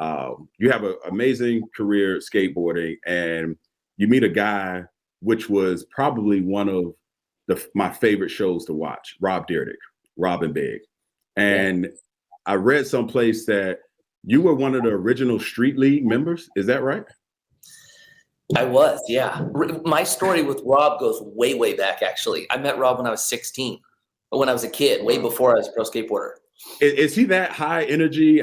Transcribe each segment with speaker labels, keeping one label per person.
Speaker 1: you have an amazing career skateboarding, and you meet a guy, which was probably one of my favorite shows to watch, Dyrdek, Rob and Big. And I read someplace that you were one of the original Street League members. Is that right?
Speaker 2: I was, yeah. My story with Rob goes way, way back, actually. I met Rob when I was 16, when I was a kid, way before I was a pro skateboarder.
Speaker 1: Is he that high energy,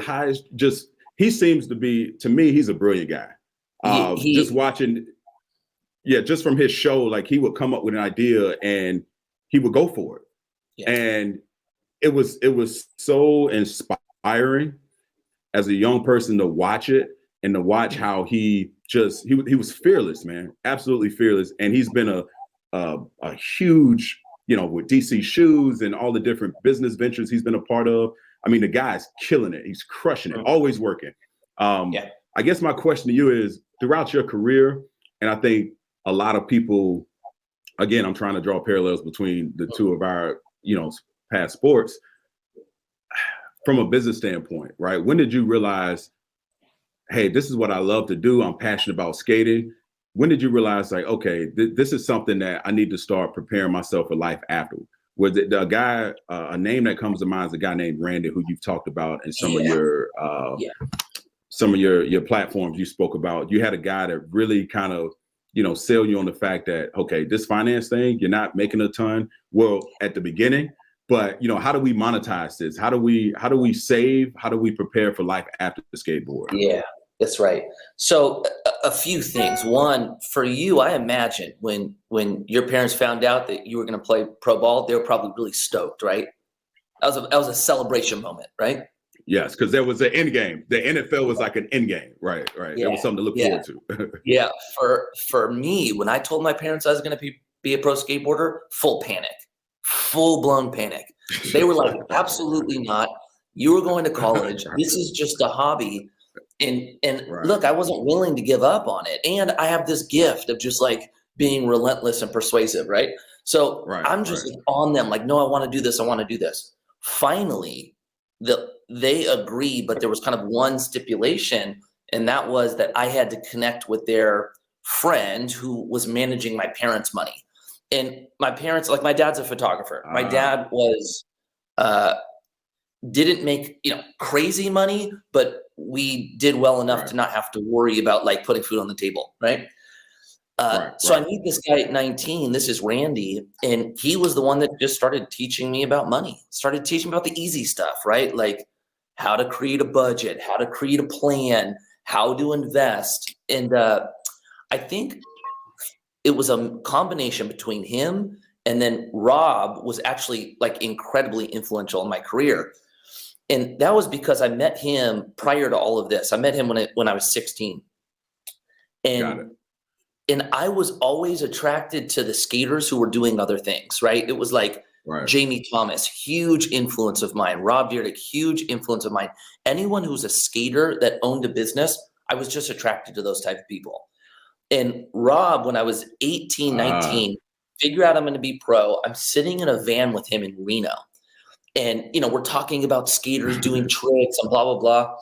Speaker 1: he seems to be, to me, he's a brilliant guy. Just watching, just from his show, like he would come up with an idea and he would go for it. Yeah. And it was so inspiring as a young person to watch it and to watch how he was fearless, man, absolutely fearless. And he's been a huge, with DC Shoes and all the different business ventures he's been a part of. I mean, the guy's killing it. He's crushing it, always working. I guess my question to you is, throughout your career, and I think a lot of people, again, I'm trying to draw parallels between the two of our, past sports, from a business standpoint, right? When did you realize, hey, this is what I love to do. I'm passionate about skating. When did you realize, like, okay, this is something that I need to start preparing myself for life after? Was it the guy, a name that comes to mind is a guy named Randy, who you've talked about in some of your platforms you spoke about. You had a guy that really kind of, sell you on the fact that, okay, this finance thing, you're not making a ton. Well, at the beginning, but how do we monetize this? How do we save? How do we prepare for life after the skateboard?
Speaker 2: Yeah, that's right. So a few things. One, for you, I imagine when your parents found out that you were going to play pro ball, they were probably really stoked, right? That was a celebration moment, right?
Speaker 1: Yes, because there was an end game. The NFL was like an end game, right? Yeah. There was something to look forward to.
Speaker 2: Yeah, for me, when I told my parents I was going to be a pro skateboarder, full panic. Full-blown panic. They were like, absolutely not. You were going to college. This is just a hobby. And look, I wasn't willing to give up on it. And I have this gift of just like being relentless and persuasive, right? So I'm just on them like, no, I want to do this. I want to do this. Finally, they agreed, but there was kind of one stipulation, and that was that I had to connect with their friend who was managing my parents' money. And my parents, like my dad's a photographer. My dad was, didn't make, crazy money, but we did well enough to not have to worry about like putting food on the table. Right. So I meet this guy at 19, this is Randy, and he was the one that just started teaching me about money, started teaching me about the easy stuff, right? Like how to create a budget, how to create a plan, how to invest. And I think it was a combination between him and then Rob was actually like incredibly influential in my career. And that was because I met him prior to all of this. I met him when I was 16. And I was always attracted to the skaters who were doing other things, right? It was like Jamie Thomas, huge influence of mine. Rob Dyrdek, huge influence of mine. Anyone who's a skater that owned a business, I was just attracted to those type of people. And Rob, when I was 18, 19, figure out I'm going to be pro. I'm sitting in a van with him in Reno. And, we're talking about skaters doing tricks and blah, blah, blah.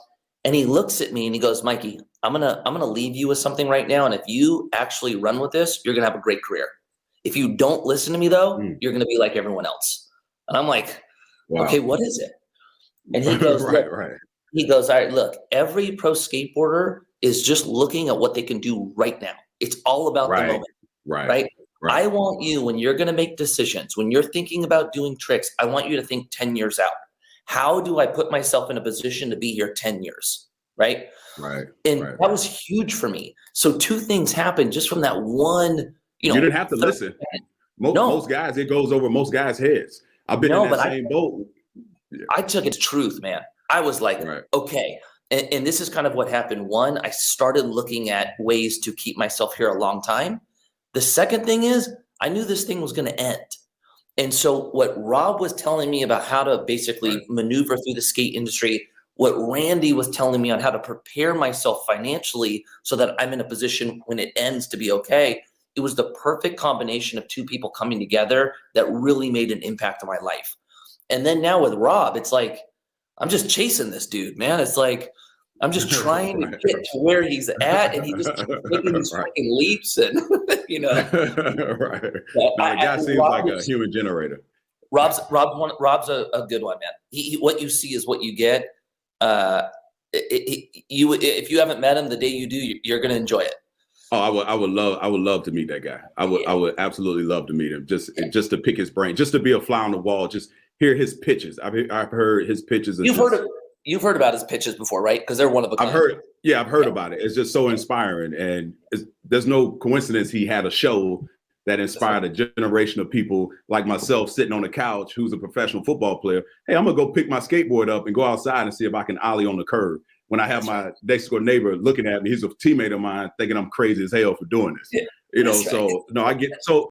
Speaker 2: And he looks at me and he goes, Mikey, I'm gonna leave you with something right now. And if you actually run with this, you're going to have a great career. If you don't listen to me, though, you're going to be like everyone else. And I'm like, okay, what is it? And he goes, He goes, all right, look, every pro skateboarder is just looking at what they can do right now. It's all about the moment, right? I want you, when you're going to make decisions, when you're thinking about doing tricks, I want you to think 10 years out. How do I put myself in a position to be here 10 years, right? And that was huge for me. So two things happened just from that one,
Speaker 1: you didn't have to listen. Most guys, it goes over most guys' heads. I've been in that same boat.
Speaker 2: I took it as truth, man. I was like, okay. And this is kind of what happened. One, I started looking at ways to keep myself here a long time. The second thing is I knew this thing was going to end. And so what Rob was telling me about how to basically maneuver through the skate industry, what Randy was telling me on how to prepare myself financially so that I'm in a position when it ends to be okay, it was the perfect combination of two people coming together that really made an impact on my life. And then now with Rob, it's like, I'm just chasing this dude, man. It's like, I'm just trying to get to where he's at, and he just keeps making these fucking leaps, and
Speaker 1: Right. The guy seems like a human generator.
Speaker 2: Rob's a good one, man. What you see is what you get. If you haven't met him, the day you do, you're going to enjoy it.
Speaker 1: Oh, I would love to meet that guy. I would absolutely love to meet him. Just to pick his brain, just to be a fly on the wall, just hear his pitches. I've heard his pitches.
Speaker 2: You've heard about his pitches before, right? Because they're one of a kind.
Speaker 1: I've heard about it. It's just so inspiring, and there's no coincidence he had a show that inspired a generation of people like myself sitting on the couch who's a professional football player. Hey, I'm gonna go pick my skateboard up and go outside and see if I can ollie on the curb. When I have my next door neighbor looking at me, he's a teammate of mine, thinking I'm crazy as hell for doing this. Yeah, so I get so